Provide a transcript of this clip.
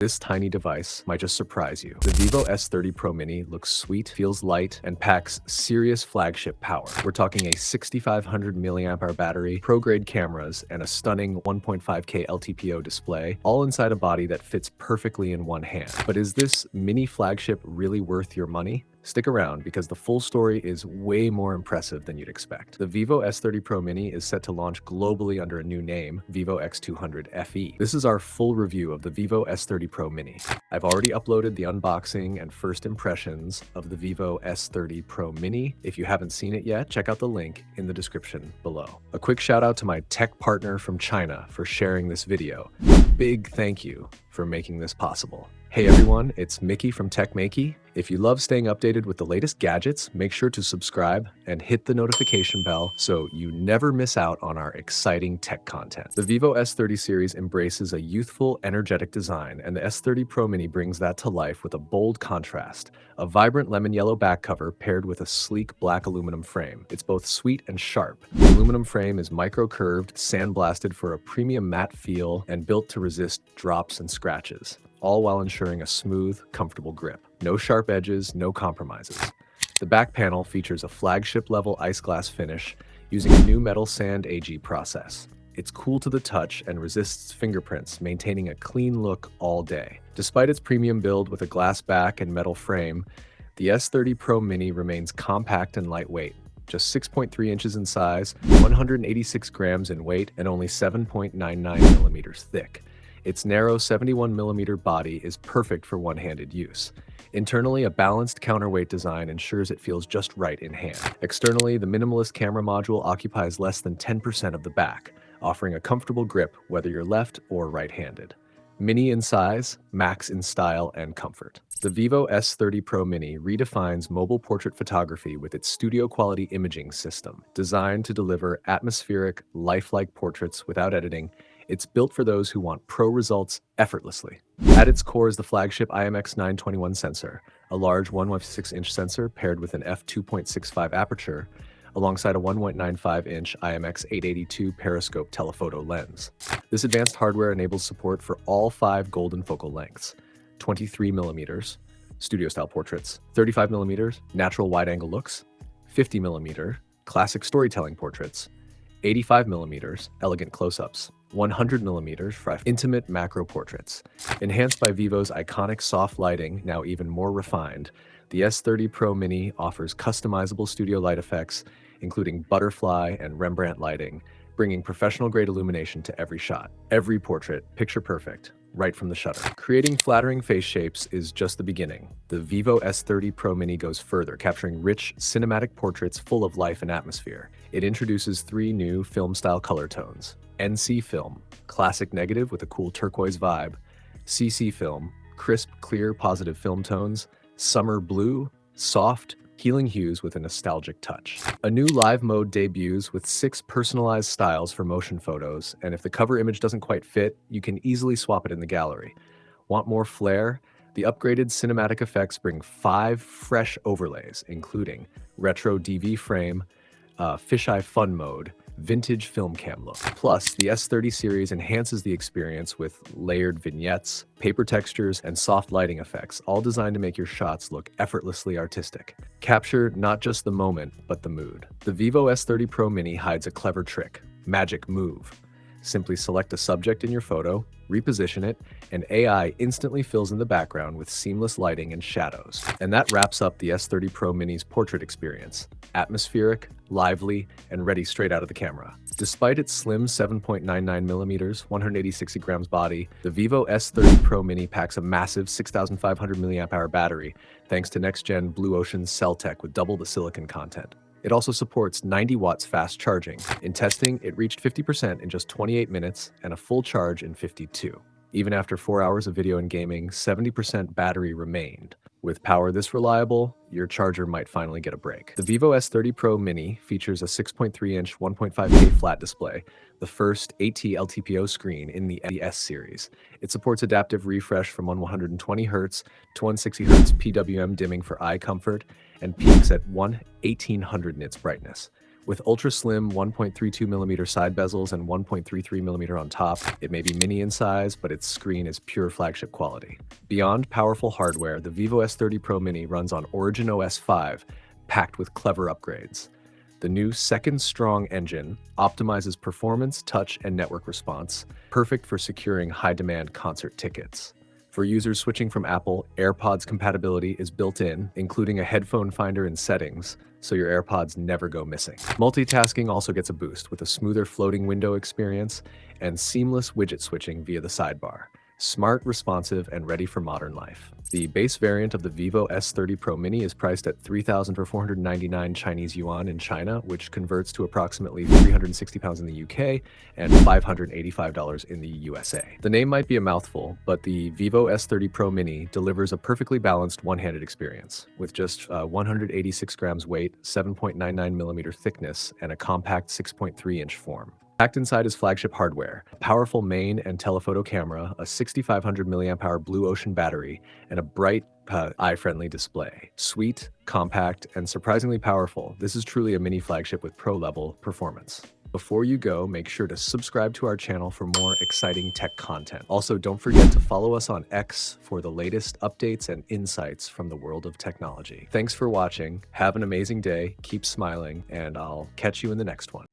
This tiny device might just surprise you. The Vivo S30 Pro Mini looks sweet, feels light, and packs serious flagship power. We're talking a 6500 mAh battery, pro-grade cameras, and a stunning 1.5K LTPO display, all inside a body that fits perfectly in one hand. But is this mini flagship really worth your money? Stick around because the full story is way more impressive than you'd expect. The Vivo S30 Pro Mini is set to launch globally under a new name, Vivo X200 FE. This is our full review of the Vivo S30 Pro Mini. I've already uploaded the unboxing and first impressions of the Vivo S30 Pro Mini. If you haven't seen it yet, check out the link in the description below. A quick shout out to my tech partner from China for sharing this video. Big thank you for making this possible. Hey everyone, it's Mickey from TechMakey. If you love staying updated with the latest gadgets, make sure to subscribe and hit the notification bell so you never miss out on our exciting tech content. The Vivo S30 series embraces a youthful, energetic design, and the S30 Pro Mini brings that to life with a bold contrast. A vibrant lemon yellow back cover paired with a sleek black aluminum frame. It's both sweet and sharp. The aluminum frame is micro-curved, sandblasted for a premium matte feel, and built to resist drops and scratches, all while ensuring a smooth, comfortable grip. No sharp edges, no compromises. The back panel features a flagship-level ice glass finish using a new metal sand AG process. It's cool to the touch and resists fingerprints, maintaining a clean look all day. Despite its premium build with a glass back and metal frame, the S30 Pro Mini remains compact and lightweight. Just 6.3 inches in size, 186 grams in weight, and only 7.99 millimeters thick. Its narrow 71mm body is perfect for one-handed use. Internally, a balanced counterweight design ensures it feels just right in hand. Externally, the minimalist camera module occupies less than 10% of the back, offering a comfortable grip whether you're left or right-handed. Mini in size, max in style and comfort. The Vivo S30 Pro Mini redefines mobile portrait photography with its studio-quality imaging system. Designed to deliver atmospheric, lifelike portraits without editing, it's built for those who want pro results effortlessly. At its core is the flagship IMX921 sensor, a large 1.6-inch sensor paired with an f2.65 aperture, alongside a 1.95-inch IMX882 periscope telephoto lens. This advanced hardware enables support for all 5 golden focal lengths: 23mm, studio-style portraits; 35mm, natural wide-angle looks; 50mm, classic storytelling portraits; 85mm, elegant close-ups; 100mm for intimate macro portraits. Enhanced by Vivo's iconic soft lighting, now even more refined, the S30 Pro Mini offers customizable studio light effects, including butterfly and Rembrandt lighting, bringing professional-grade illumination to every shot. Every portrait, picture perfect, right from the shutter. Creating flattering face shapes is just the beginning. The Vivo S30 Pro Mini goes further, capturing rich, cinematic portraits full of life and atmosphere. It introduces 3 new film-style color tones: NC Film, classic negative with a cool turquoise vibe; CC Film, crisp, clear, positive film tones; Summer Blue, soft, healing hues with a nostalgic touch. A new live mode debuts with 6 personalized styles for motion photos, and if the cover image doesn't quite fit, you can easily swap it in the gallery. Want more flair? The upgraded cinematic effects bring 5 fresh overlays, including retro DV frame, fisheye fun mode, vintage film cam look. Plus, the S30 series enhances the experience with layered vignettes, paper textures, and soft lighting effects, all designed to make your shots look effortlessly artistic. Capture not just the moment, but the mood. The Vivo S30 Pro Mini hides a clever trick: Magic Move. Simply select a subject in your photo, reposition it, and AI instantly fills in the background with seamless lighting and shadows. And that wraps up the S30 Pro Mini's portrait experience: atmospheric, lively, and ready straight out of the camera. Despite its slim 7.99mm, 186 grams body, the Vivo S30 Pro Mini packs a massive 6,500 mAh battery thanks to next-gen Blue Ocean cell tech with double the silicon content. It also supports 90 watts fast charging. In testing, it reached 50% in just 28 minutes and a full charge in 52. Even after 4 hours of video and gaming, 70% battery remained. With power this reliable, your charger might finally get a break. The Vivo S30 Pro Mini features a 6.3-inch 1.5K flat display, the first AT LTPO screen in the S series. It supports adaptive refresh from 120Hz to 160Hz PWM dimming for eye comfort, and peaks at 1800 nits brightness. With ultra slim 1.32mm side bezels and 1.33mm on top, it may be mini in size, but its screen is pure flagship quality. Beyond powerful hardware, the Vivo S30 Pro Mini runs on Origin OS 5, packed with clever upgrades. The new Second Strong engine optimizes performance, touch, and network response, perfect for securing high-demand concert tickets. For users switching from Apple, AirPods compatibility is built in, including a headphone finder in settings, so your AirPods never go missing. Multitasking also gets a boost with a smoother floating window experience and seamless widget switching via the sidebar. Smart, responsive, and ready for modern life. The base variant of the Vivo S30 Pro Mini is priced at 3,499 Chinese yuan in China, which converts to approximately 360 pounds in the UK and $585 in the USA. The name might be a mouthful, but the Vivo S30 Pro Mini delivers a perfectly balanced one-handed experience with just 186 grams weight, 7.99mm thickness, and a compact 6.3-inch form. Packed inside is flagship hardware, a powerful main and telephoto camera, a 6,500 mAh Blue Ocean battery, and a bright, eye-friendly display. Sweet, compact, and surprisingly powerful, this is truly a mini flagship with pro-level performance. Before you go, make sure to subscribe to our channel for more exciting tech content. Also, don't forget to follow us on X for the latest updates and insights from the world of technology. Thanks for watching, have an amazing day, keep smiling, and I'll catch you in the next one.